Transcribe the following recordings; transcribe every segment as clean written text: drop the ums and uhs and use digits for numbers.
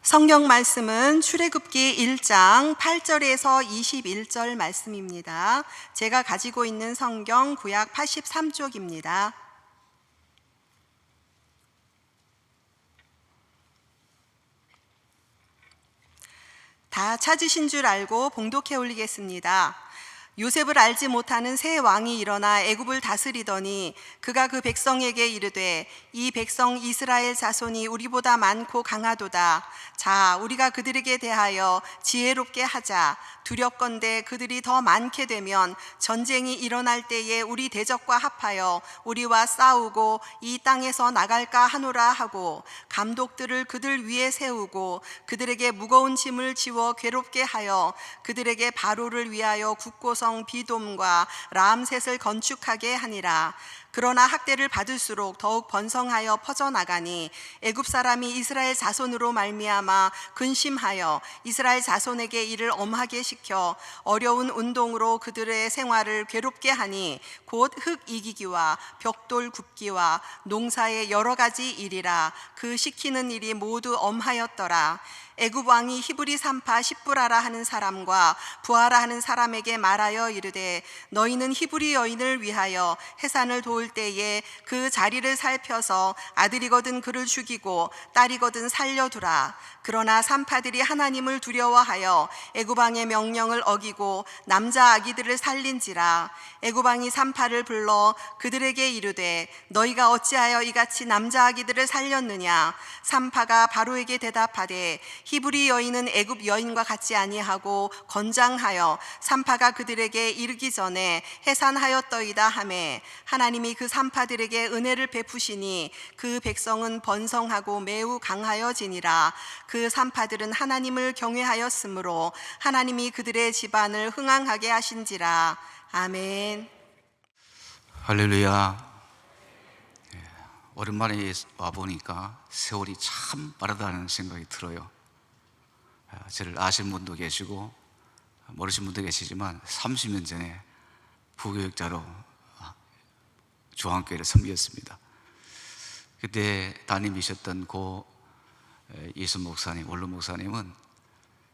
성경 말씀은 출애굽기 1장 8절에서 21절 말씀입니다. 제가 가지고 있는 성경 구약 83쪽입니다. 다 찾으신 줄 알고 봉독해 올리겠습니다. 요셉을 알지 못하는 새 왕이 일어나 애굽을 다스리더니 그가 그 백성에게 이르되 이 백성 이스라엘 자손이 우리보다 많고 강하도다. 자, 우리가 그들에게 대하여 지혜롭게 하자. 두렵건대 그들이 더 많게 되면 전쟁이 일어날 때에 우리 대적과 합하여 우리와 싸우고 이 땅에서 나갈까 하노라 하고 감독들을 그들 위에 세우고 그들에게 무거운 짐을 지워 괴롭게 하여 그들에게 바로를 위하여 국고성 비돔과 람셋을 건축하게 하니라. 그러나 학대를 받을수록 더욱 번성하여 퍼져나가니 애굽 사람이 이스라엘 자손으로 말미암아 근심하여 이스라엘 자손에게 이를 엄하게 시켜 어려운 운동으로 그들의 생활을 괴롭게 하니 곧 흙 이기기와 벽돌 굽기와 농사의 여러 가지 일이라. 그 시키는 일이 모두 엄하였더라. 애굽 왕이 히브리 산파 십부라라 하는 사람과 부하라 하는 사람에게 말하여 이르되 너희는 히브리 여인을 위하여 해산을 도울 때에 그 자리를 살펴서 아들이거든 그를 죽이고 딸이거든 살려두라. 그러나 산파들이 하나님을 두려워하여 애굽 왕의 명령을 어기고 남자 아기들을 살린지라. 애굽 왕이 산파를 불러 그들에게 이르되 너희가 어찌하여 이같이 남자 아기들을 살렸느냐. 산파가 바로에게 대답하되 히브리 여인은 애굽 여인과 같지 아니하고 건장하여 산파가 그들에게 이르기 전에 해산하였더이다 하매 하나님이 그 산파들에게 은혜를 베푸시니 그 백성은 번성하고 매우 강하여지니라. 그 산파들은 하나님을 경외하였으므로 하나님이 그들의 집안을 흥왕하게 하신지라. 아멘. 할렐루야. 오랜만에 와보니까 세월이 참 빠르다는 생각이 들어요. 저를 아시는 분도 계시고 모르시는 분도 계시지만 30년 전에 부교육자로 중앙교회를 섬겼습니다. 그때 담임이셨던 고 이순 목사님, 원로 목사님은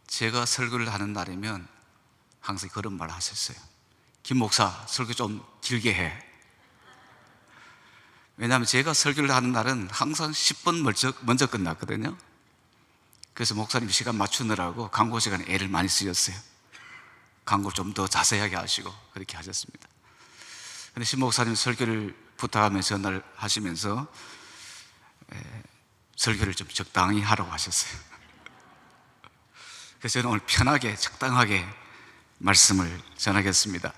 제가 설교를 하는 날이면 항상 그런 말을 하셨어요. 김 목사, 설교 좀 길게 해. 왜냐하면 제가 설교를 하는 날은 항상 10분 먼저 끝났거든요. 그래서 목사님 시간 맞추느라고 광고 시간에 애를 많이 쓰셨어요. 광고를 좀 더 자세하게 하시고 그렇게 하셨습니다. 근데 신 목사님 설교를 부탁하면서 전화를 하시면서 설교를 좀 적당히 하라고 하셨어요. 그래서 저는 오늘 편하게 적당하게 말씀을 전하겠습니다.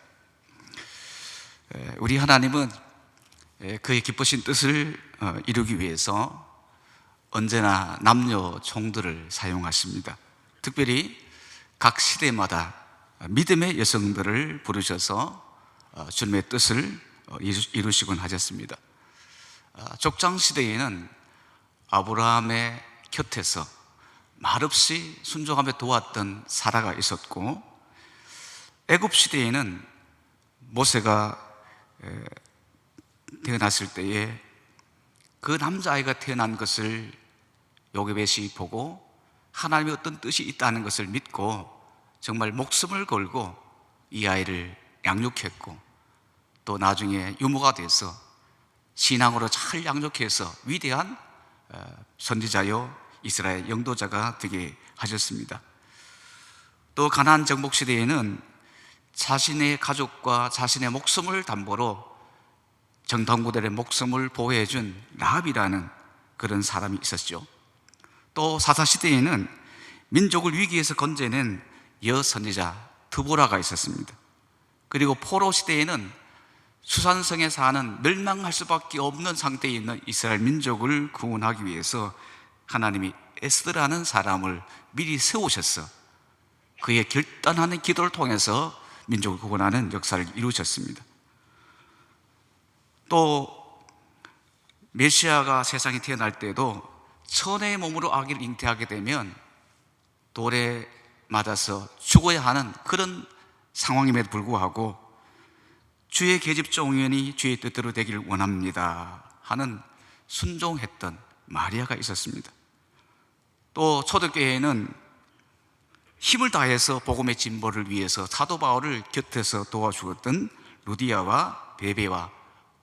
우리 하나님은 그의 기쁘신 뜻을 이루기 위해서 언제나 남녀 종들을 사용하십니다. 특별히 각 시대마다 믿음의 여성들을 부르셔서 주님의 뜻을 이루시곤 하셨습니다. 족장시대에는 아브라함의 곁에서 말없이 순종하며 도왔던 사라가 있었고, 애굽시대에는 모세가 태어났을 때에 그 남자아이가 태어난 것을 요게벳이 보고 하나님의 어떤 뜻이 있다는 것을 믿고 정말 목숨을 걸고 이 아이를 양육했고, 또 나중에 유모가 돼서 신앙으로 잘 양육해서 위대한 선지자요 이스라엘 영도자가 되게 하셨습니다. 또 가나안 정복 시대에는 자신의 가족과 자신의 목숨을 담보로 정탐구들의 목숨을 보호해 준 라합이라는 그런 사람이 있었죠. 또 사사시대에는 민족을 위기에서 건져낸 여선지자 드보라가 있었습니다. 그리고 포로 시대에는 수산성에 사는 멸망할 수밖에 없는 상태에 있는 이스라엘 민족을 구원하기 위해서 하나님이 에스더라는 사람을 미리 세우셔서 그의 결단하는 기도를 통해서 민족을 구원하는 역사를 이루셨습니다. 또 메시아가 세상에 태어날 때도 천의 몸으로 아기를 잉태하게 되면 돌에 맞아서 죽어야 하는 그런 상황임에도 불구하고 주의 계집종연이 주의 뜻대로 되기를 원합니다 하는 순종했던 마리아가 있었습니다. 또 초대교회에는 힘을 다해서 복음의 진보를 위해서 사도 바울을 곁에서 도와주었던 루디아와 베베와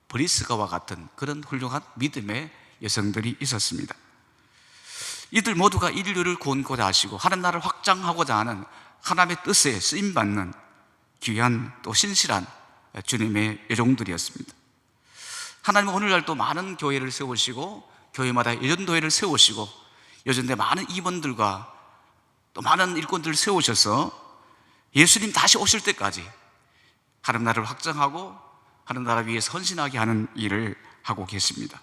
브리스가와 같은 그런 훌륭한 믿음의 여성들이 있었습니다. 이들 모두가 인류를 구원고자 하시고 하나님 나라를 확장하고자 하는 하나님의 뜻에 쓰임받는 귀한 또 신실한 주님의 여종들이었습니다. 하나님은 오늘날도 많은 교회를 세우시고 교회마다 예전도회를 세우시고 예전에 많은 임원들과 또 많은 일꾼들을 세우셔서 예수님 다시 오실 때까지 하나님 나라를 확장하고 하나님 나라 위해서 헌신하게 하는 일을 하고 계십니다.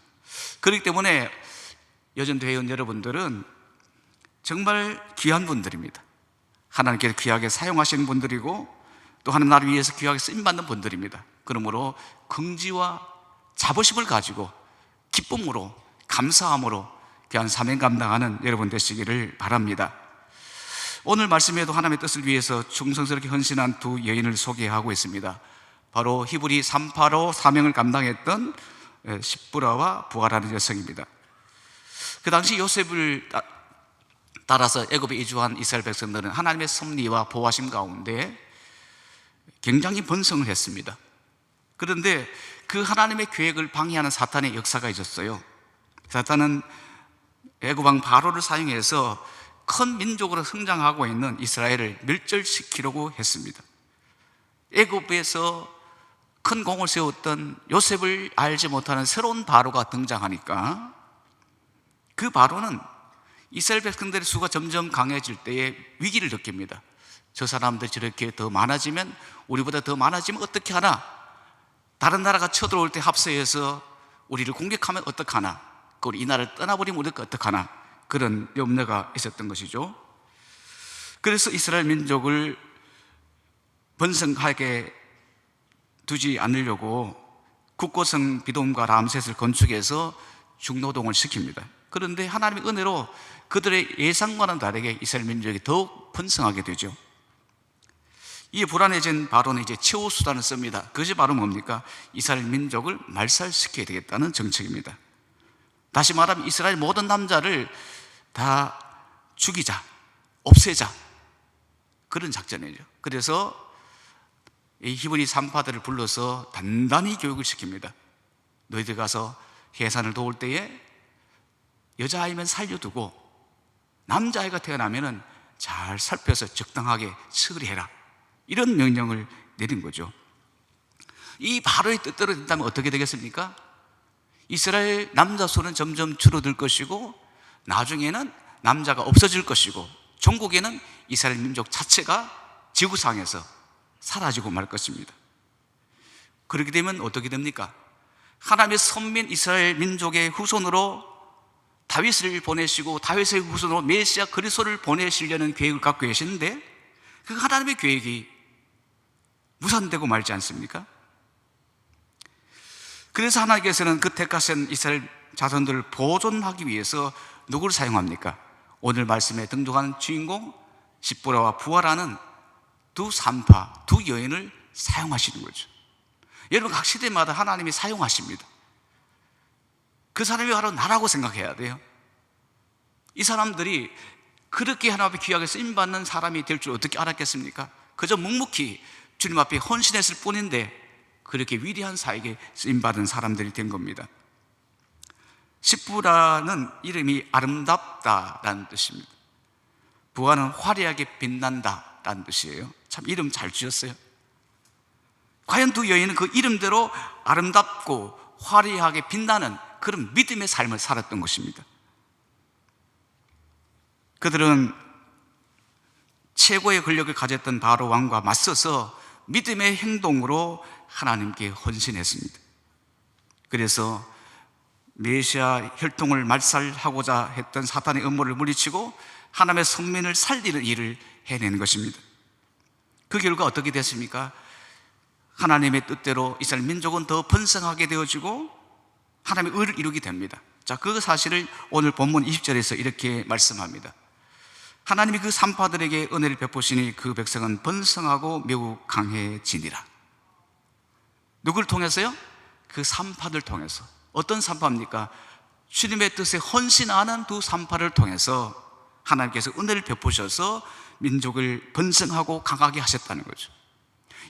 그렇기 때문에 여전도회원 여러분들은 정말 귀한 분들입니다. 하나님께서 귀하게 사용하시는 분들이고 또 하나님 나라를 위해서 귀하게 쓰임받는 분들입니다. 그러므로 긍지와 자부심을 가지고 기쁨으로 감사함으로 귀한 사명 감당하는 여러분 되시기를 바랍니다. 오늘 말씀에도 하나님의 뜻을 위해서 충성스럽게 헌신한 두 여인을 소개하고 있습니다. 바로 히브리 385 사명을 감당했던 십부라와 부하라는 여성입니다. 그 당시 요셉을 따라서 애굽에 이주한 이스라엘 백성들은 하나님의 섭리와 보호하심 가운데 굉장히 번성을 했습니다. 그런데 그 하나님의 계획을 방해하는 사탄의 역사가 있었어요. 사탄은 애굽 왕 바로를 사용해서 큰 민족으로 성장하고 있는 이스라엘을 멸절시키려고 했습니다. 애굽에서 큰 공을 세웠던 요셉을 알지 못하는 새로운 바로가 등장하니까 그 바로는 이스라엘 백성들의 수가 점점 강해질 때에 위기를 느낍니다. 저 사람들 저렇게 더 많아지면, 우리보다 더 많아지면 어떻게 하나? 다른 나라가 쳐들어올 때 합세해서 우리를 공격하면 어떡하나? 우리 이 나라를 떠나버리면 우리가 어떡하나? 그런 염려가 있었던 것이죠. 그래서 이스라엘 민족을 번성하게 두지 않으려고 국고성 비돔과 람셋을 건축해서 중노동을 시킵니다. 그런데 하나님의 은혜로 그들의 예상과는 다르게 이스라엘 민족이 더욱 번성하게 되죠. 이 불안해진 바로는 이제 최후 수단을 씁니다. 그것이 바로 뭡니까? 이스라엘 민족을 말살시켜야 되겠다는 정책입니다. 다시 말하면 이스라엘 모든 남자를 다 죽이자, 없애자, 그런 작전이죠. 그래서 이 히브리 산파들을 불러서 단단히 교육을 시킵니다. 너희들 가서 해산을 도울 때에 여자아이면 살려두고 남자아이가 태어나면 잘 살펴서 적당하게 처리해라, 이런 명령을 내린 거죠. 이 바로의 뜻대로 된다면 어떻게 되겠습니까? 이스라엘 남자 수는 점점 줄어들 것이고 나중에는 남자가 없어질 것이고 종국에는 이스라엘 민족 자체가 지구상에서 사라지고 말 것입니다. 그렇게 되면 어떻게 됩니까? 하나님의 선민 이스라엘 민족의 후손으로 다윗을 보내시고 다윗의 후손으로 메시아 그리스도를 보내시려는 계획을 갖고 계시는데 그 하나님의 계획이 무산되고 말지 않습니까? 그래서 하나님께서는 그 택하신 이스라엘 자손들을 보존하기 위해서 누구를 사용합니까? 오늘 말씀에 등장하는 주인공 십보라와 부하라는 두 산파, 두 여인을 사용하시는 거죠. 여러분, 각 시대마다 하나님이 사용하십니다. 그 사람이 바로 나라고 생각해야 돼요. 이 사람들이 그렇게 하나님 앞에 귀하게 쓰임받는 사람이 될 줄 어떻게 알았겠습니까? 그저 묵묵히 주님 앞에 헌신했을 뿐인데 그렇게 위대한 사에게 쓰임받은 사람들이 된 겁니다. 십부라는 이름이 아름답다라는 뜻입니다. 부하는 화려하게 빛난다라는 뜻이에요. 참 이름 잘 지었어요. 과연 두 여인은 그 이름대로 아름답고 화려하게 빛나는 그런 믿음의 삶을 살았던 것입니다. 그들은 최고의 권력을 가졌던 바로 왕과 맞서서 믿음의 행동으로 하나님께 헌신했습니다. 그래서 메시아 혈통을 말살하고자 했던 사탄의 음모를 물리치고 하나님의 성민을 살리는 일을 해내는 것입니다. 그 결과 어떻게 됐습니까? 하나님의 뜻대로 이스라엘 민족은 더 번성하게 되어지고 하나님의 의를 이루게 됩니다. 자, 그 사실을 오늘 본문 20절에서 이렇게 말씀합니다. 하나님이 그 산파들에게 은혜를 베푸시니 그 백성은 번성하고 매우 강해지니라. 누구를 통해서요? 그 산파들 통해서. 어떤 산파입니까? 주님의 뜻에 헌신하는 두 산파를 통해서 하나님께서 은혜를 베푸셔서 민족을 번성하고 강하게 하셨다는 거죠.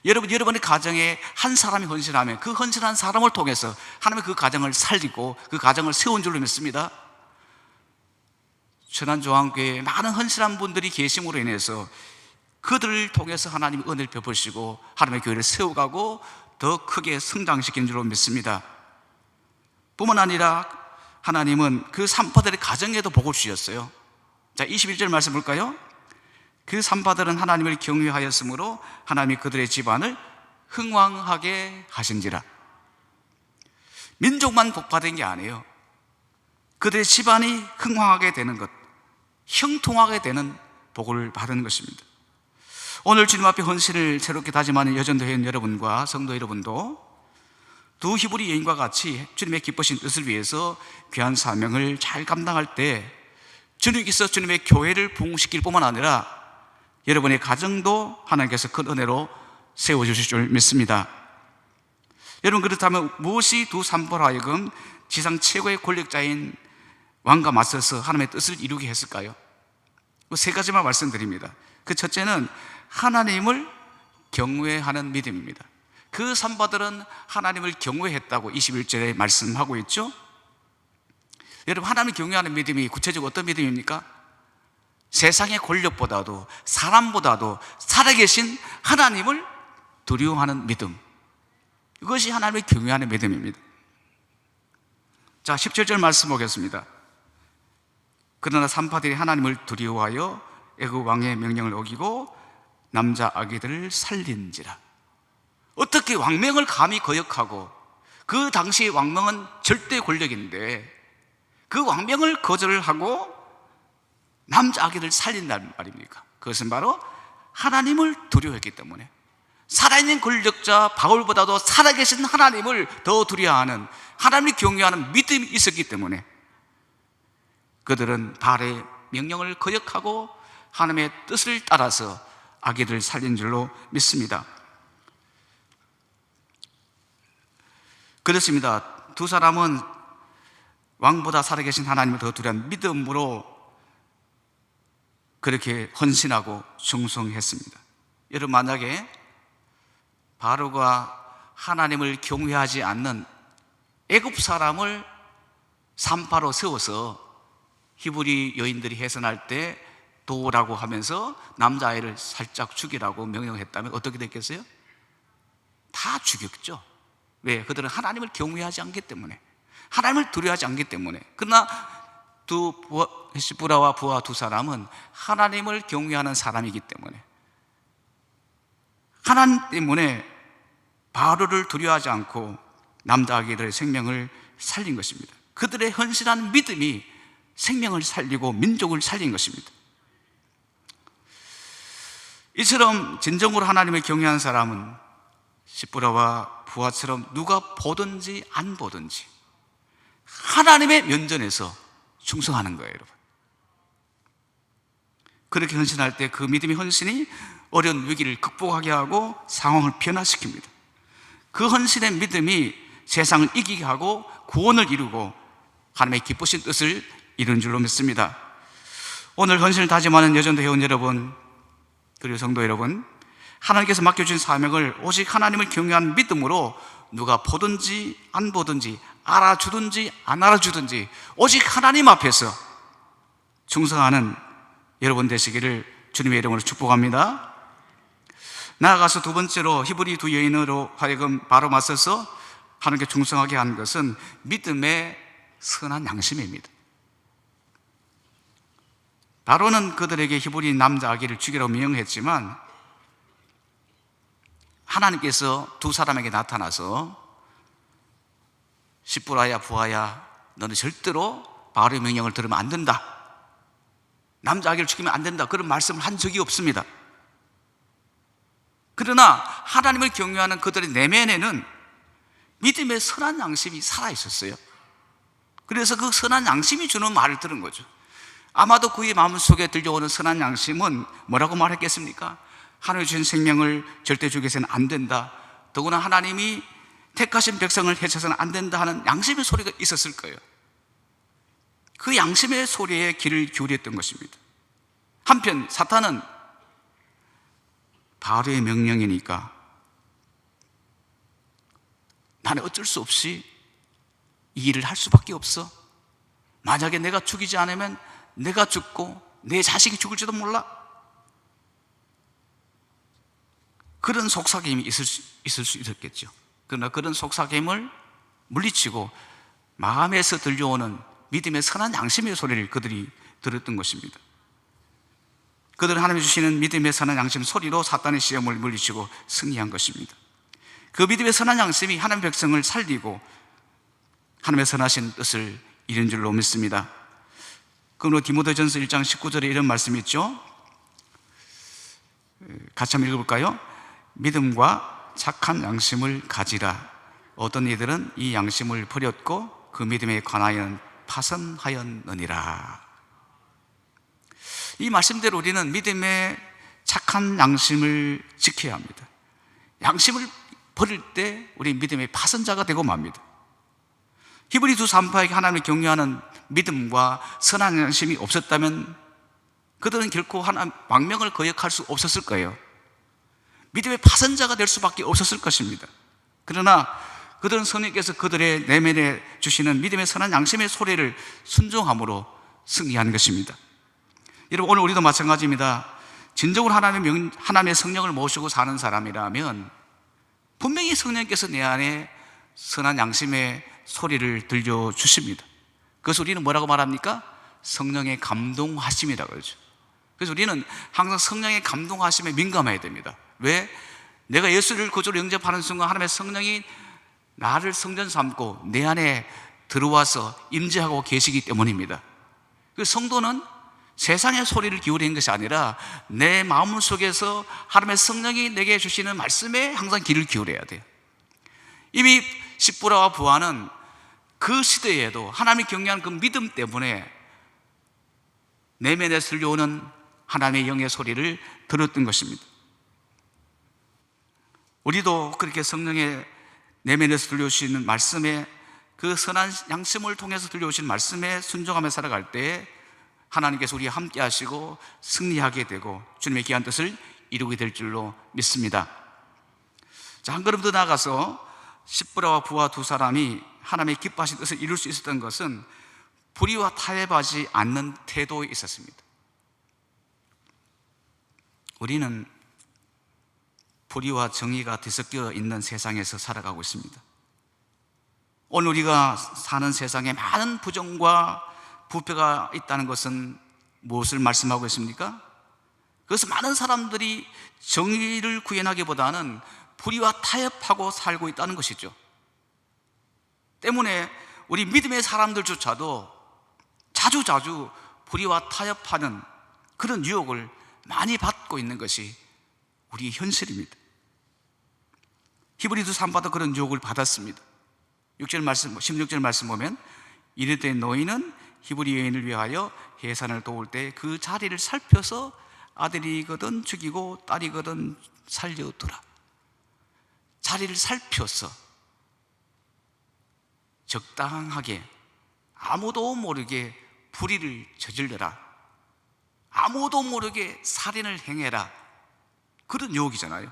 여러분의 가정에 한 사람이 헌신하면 그 헌신한 사람을 통해서 하나님의 그 가정을 살리고 그 가정을 세운 줄로 믿습니다. 천안조항교회에 많은 헌신한 분들이 계심으로 인해서 그들을 통해서 하나님의 은혜를 베푸시고 하나님의 교회를 세워가고 더 크게 성장시킨 줄로 믿습니다. 뿐만 아니라 하나님은 그 산파들의 가정에도 복을 주셨어요. 자, 21절 말씀 볼까요? 그 산파들은 하나님을 경외하였으므로 하나님이 그들의 집안을 흥왕하게 하신지라. 민족만 복받은 게 아니에요. 그들의 집안이 흥왕하게 되는 것, 형통하게 되는 복을 받은 것입니다. 오늘 주님 앞에 헌신을 새롭게 다짐하는 여전도회원 여러분과 성도 여러분도 두 히브리 여인과 같이 주님의 기쁘신 뜻을 위해서 귀한 사명을 잘 감당할 때 주님께서 주님의 교회를 부흥시킬 뿐만 아니라 여러분의 가정도 하나님께서 큰 은혜로 세워주실 줄 믿습니다. 여러분, 그렇다면 무엇이 두 산파로 하여금 지상 최고의 권력자인 왕과 맞서서 하나님의 뜻을 이루게 했을까요? 그 세 가지만 말씀드립니다. 그 첫째는 하나님을 경외하는 믿음입니다. 그 산파들은 하나님을 경외했다고 21절에 말씀하고 있죠. 여러분, 하나님을 경외하는 믿음이 구체적으로 어떤 믿음입니까? 세상의 권력보다도 사람보다도 살아계신 하나님을 두려워하는 믿음, 이것이 하나님을 경외하는 믿음입니다. 자, 17절 말씀 보겠습니다. 그러나 산파들이 하나님을 두려워하여 애굽 왕의 명령을 어기고 남자 아기들을 살린지라. 어떻게 왕명을 감히 거역하고, 그 당시 왕명은 절대 권력인데 그 왕명을 거절을 하고 남자 아기를 살린다는 말입니까? 그것은 바로 하나님을 두려워했기 때문에, 살아있는 권력자 바울보다도 살아계신 하나님을 더 두려워하는, 하나님을 경외하는 믿음이 있었기 때문에 그들은 바알의 명령을 거역하고 하나님의 뜻을 따라서 아기들을 살린 줄로 믿습니다. 그렇습니다. 두 사람은 왕보다 살아계신 하나님을 더 두려워하는 믿음으로 그렇게 헌신하고 충성했습니다. 여러분, 만약에 바로가 하나님을 경외하지 않는 애굽 사람을 산파로 세워서 히브리 여인들이 해산할 때 도라고 하면서 남자아이를 살짝 죽이라고 명령했다면 어떻게 됐겠어요? 다 죽였죠. 왜? 그들은 하나님을 경외하지 않기 때문에, 하나님을 두려워하지 않기 때문에. 그러나 시브라와 부하 두 사람은 하나님을 경외하는 사람이기 때문에, 하나님 때문에 바로를 두려워하지 않고 남자 아기들의 생명을 살린 것입니다. 그들의 헌신한 믿음이 생명을 살리고 민족을 살린 것입니다. 이처럼 진정으로 하나님을 경외하는 사람은 시브라와 부하처럼 누가 보든지 안 보든지 하나님의 면전에서 충성하는 거예요, 여러분. 그렇게 헌신할 때 그 믿음의 헌신이 어려운 위기를 극복하게 하고 상황을 변화시킵니다. 그 헌신의 믿음이 세상을 이기게 하고 구원을 이루고 하나님의 기쁘신 뜻을 이룬 줄로 믿습니다. 오늘 헌신을 다짐하는 여전도 회원 여러분, 그리고 성도 여러분, 하나님께서 맡겨주신 사명을 오직 하나님을 경외하는 믿음으로 누가 보든지 안 보든지 알아주든지 안 알아주든지 오직 하나님 앞에서 충성하는 여러분 되시기를 주님의 이름으로 축복합니다. 나아가서 두 번째로 히브리 두 여인으로 하여금 바로 맞서서 하나님께 충성하게 한 것은 믿음의 선한 양심입니다. 바로는 그들에게 히브리 남자 아기를 죽이라고 명령했지만 하나님께서 두 사람에게 나타나서 시브라야 부하야, 너는 절대로 바로의 명령을 들으면 안 된다, 남자 아기를 죽이면 안 된다, 그런 말씀을 한 적이 없습니다. 그러나 하나님을 경외하는 그들의 내면에는 믿음의 선한 양심이 살아있었어요. 그래서 그 선한 양심이 주는 말을 들은 거죠. 아마도 그의 마음속에 들려오는 선한 양심은 뭐라고 말했겠습니까? 하나님이 주신 생명을 절대 죽여서는 안 된다, 더구나 하나님이 택하신 백성을 해쳐서는 안 된다 하는 양심의 소리가 있었을 거예요. 그 양심의 소리에 귀를 기울였던 것입니다. 한편 사탄은 바로의 명령이니까 나는 어쩔 수 없이 이 일을 할 수밖에 없어. 만약에 내가 죽이지 않으면 내가 죽고 내 자식이 죽을지도 몰라. 그런 속삭임이 있을 수 있었겠죠. 그러나 그런 속삭임을 물리치고 마음에서 들려오는 믿음의 선한 양심의 소리를 그들이 들었던 것입니다. 그들은 하나님이 주시는 믿음의 선한 양심 소리로 사탄의 시험을 물리치고 승리한 것입니다. 그 믿음의 선한 양심이 하나님의 백성을 살리고 하나님의 선하신 뜻을 이룬 줄로 믿습니다. 그러므로 디모데전서 1장 19절에 이런 말씀이 있죠. 같이 한번 읽어볼까요? 믿음과 착한 양심을 가지라. 어떤 이들은 이 양심을 버렸고 그 믿음에 관하여는 파선하였느니라. 이 말씀대로 우리는 믿음의 착한 양심을 지켜야 합니다. 양심을 버릴 때 우리 믿음의 파선자가 되고 맙니다. 히브리서 3파에게 하나님을 경외하는 믿음과 선한 양심이 없었다면 그들은 결코 하나님 망명을 거역할 수 없었을 거예요. 믿음의 파선자가 될 수밖에 없었을 것입니다. 그러나 그들은 성령께서 그들의 내면에 주시는 믿음의 선한 양심의 소리를 순종함으로 승리한 것입니다. 여러분, 오늘 우리도 마찬가지입니다. 진정으로 하나님의 성령을 모시고 사는 사람이라면 분명히 성령께서 내 안에 선한 양심의 소리를 들려주십니다. 그래서 우리는 뭐라고 말합니까? 성령의 감동하심이라고 그러죠. 그래서 우리는 항상 성령의 감동하심에 민감해야 됩니다. 왜? 내가 예수를 구주로 영접하는 순간 하나님의 성령이 나를 성전 삼고 내 안에 들어와서 임재하고 계시기 때문입니다. 그 성도는 세상의 소리를 기울이는 것이 아니라 내 마음 속에서 하나님의 성령이 내게 주시는 말씀에 항상 귀를 기울여야 돼요. 이미 십부라와 부하는 그 시대에도 하나님을 경외하는 그 믿음 때문에 내면에서 들려오는 하나님의 영의 소리를 들었던 것입니다. 우리도 그렇게 성령의 내면에서 들려오시는 말씀에, 그 선한 양심을 통해서 들려오시는 말씀에 순종하며 살아갈 때 하나님께서 우리와 함께 하시고 승리하게 되고 주님의 귀한 뜻을 이루게 될 줄로 믿습니다. 자, 한 걸음 더 나아가서 십부라와 부하 두 사람이 하나님의 기뻐하신 뜻을 이룰 수 있었던 것은 불의와 타협하지 않는 태도에 있었습니다. 우리는 불의와 정의가 뒤섞여 있는 세상에서 살아가고 있습니다. 오늘 우리가 사는 세상에 많은 부정과 부패가 있다는 것은 무엇을 말씀하고 있습니까? 그것은 많은 사람들이 정의를 구현하기보다는 불의와 타협하고 살고 있다는 것이죠. 때문에 우리 믿음의 사람들조차도 자주 불의와 타협하는 그런 유혹을 많이 받고 있는 것이 우리의 현실입니다. 히브리서 3파도 그런 유혹을 받았습니다. 16절 말씀 보면 이르되 너희는 히브리 여인을 위하여 해산을 도울 때 그 자리를 살펴서 아들이거든 죽이고 딸이거든 살려두라. 자리를 살펴서 적당하게 아무도 모르게 불의를 저질러라. 아무도 모르게 살인을 행해라. 그런 유혹이잖아요.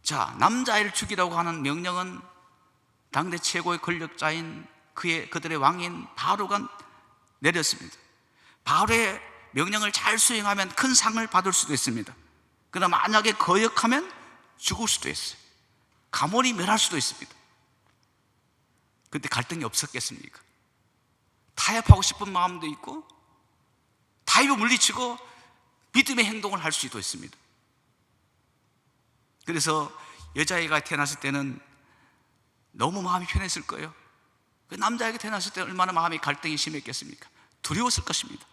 자, 남자아이를 죽이라고 하는 명령은 당대 최고의 권력자인 그들의 왕인 바로가 내렸습니다. 바로의 명령을 잘 수행하면 큰 상을 받을 수도 있습니다. 그러나 만약에 거역하면 죽을 수도 있어요. 가문이 멸할 수도 있습니다. 그때 갈등이 없었겠습니까? 타협하고 싶은 마음도 있고 타협을 물리치고 믿음의 행동을 할 수도 있습니다. 그래서 여자아이가 태어났을 때는 너무 마음이 편했을 거예요. 그 남자아이가 태어났을 때 얼마나 마음의 갈등이 심했겠습니까? 두려웠을 것입니다.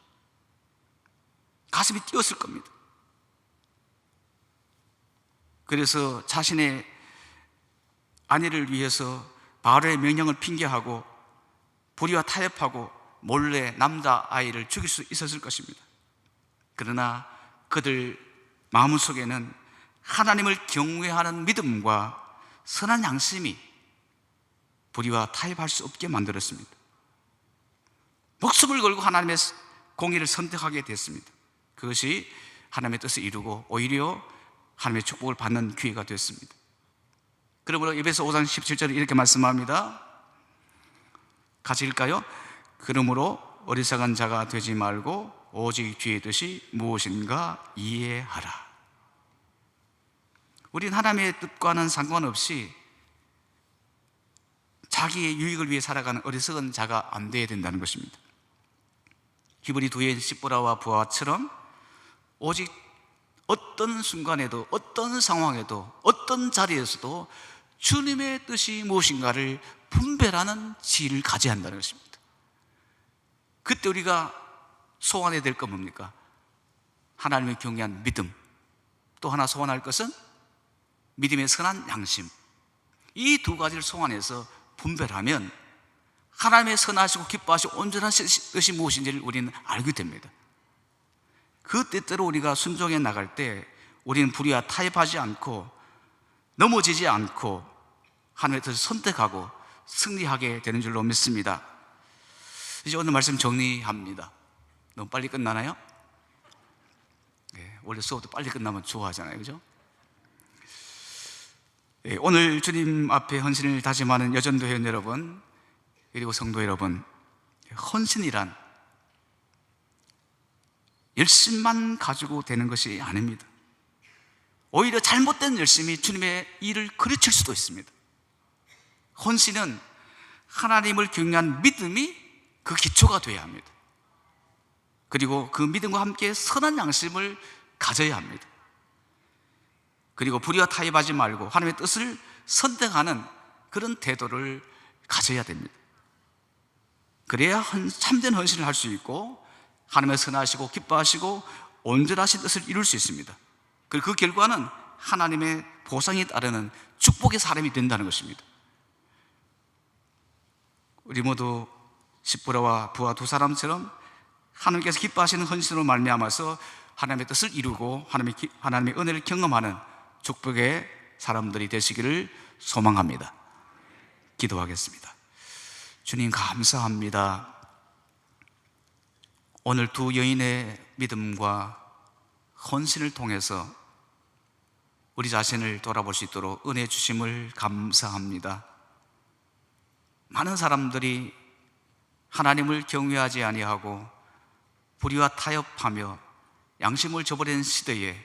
가슴이 뛰었을 겁니다. 그래서 자신의 아내를 위해서 바로의 명령을 핑계하고 불의와 타협하고 몰래 남자아이를 죽일 수 있었을 것입니다. 그러나 그들 마음속에는 하나님을 경외하는 믿음과 선한 양심이 불의와 타협할 수 없게 만들었습니다. 목숨을 걸고 하나님의 공의를 선택하게 됐습니다. 그것이 하나님의 뜻을 이루고 오히려 하나님의 축복을 받는 기회가 됐습니다. 그러므로 에베소 5장 17절에 이렇게 말씀합니다. 같이 읽을까요? 그러므로 어리석은 자가 되지 말고 오직 주의 뜻이 무엇인가 이해하라. 우린 하나님의 뜻과는 상관없이 자기의 유익을 위해 살아가는 어리석은 자가 안 돼야 된다는 것입니다. 히브리 2의 십보라와 부하처럼 오직 어떤 순간에도, 어떤 상황에도, 어떤 자리에서도 주님의 뜻이 무엇인가를 분별하는 지혜를 가져야 한다는 것입니다. 그때 우리가 소원해야 될 건 뭡니까? 하나님을 경외한 믿음, 또 하나 소원할 것은 믿음의 선한 양심. 이 두 가지를 소원해서 분별하면 하나님의 선하시고 기뻐하시고 온전한 뜻이 무엇인지를 우리는 알게 됩니다. 그 때때로 우리가 순종해 나갈 때 우리는 불의와 타협하지 않고 넘어지지 않고 하나님의 뜻을 선택하고 승리하게 되는 줄로 믿습니다. 이제 오늘 말씀 정리합니다. 너무 빨리 끝나나요? 네, 원래 수업도 빨리 끝나면 좋아하잖아요, 그죠? 네, 오늘 주님 앞에 헌신을 다짐하는 여전도 회원 여러분, 그리고 성도 여러분, 헌신이란 열심만 가지고 되는 것이 아닙니다. 오히려 잘못된 열심이 주님의 일을 그르칠 수도 있습니다. 헌신은 하나님을 경외한 믿음이 그 기초가 되어야 합니다. 그리고 그 믿음과 함께 선한 양심을 가져야 합니다. 그리고 불의와 타협하지 말고 하나님의 뜻을 선택하는 그런 태도를 가져야 됩니다. 그래야 참된 헌신을 할 수 있고 하나님의 선하시고 기뻐하시고 온전하신 뜻을 이룰 수 있습니다. 그리고 그 결과는 하나님의 보상이 따르는 축복의 사람이 된다는 것입니다. 우리 모두 십보라와 부하 두 사람처럼 하나님께서 기뻐하시는 헌신으로 말미암아서 하나님의 뜻을 이루고 하나님의 은혜를 경험하는 축복의 사람들이 되시기를 소망합니다. 기도하겠습니다. 주님 감사합니다. 오늘 두 여인의 믿음과 헌신을 통해서 우리 자신을 돌아볼 수 있도록 은혜 주심을 감사합니다. 많은 사람들이 하나님을 경외하지 아니하고 불의와 타협하며 양심을 저버린 시대에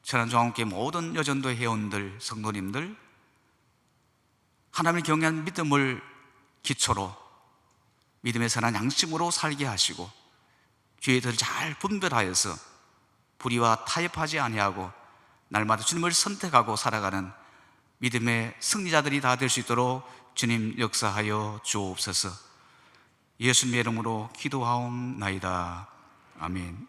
천안중앙교회 모든 여전도 회원들, 성도님들 하나님을 경외한 믿음을 기초로 믿음의 선한 양심으로 살게 하시고 주의 뜻을 잘 분별하여서 불의와 타협하지 아니하고 날마다 주님을 선택하고 살아가는 믿음의 승리자들이 다 될 수 있도록 주님 역사하여 주옵소서. 예수님의 이름으로 기도하옵나이다. 아멘.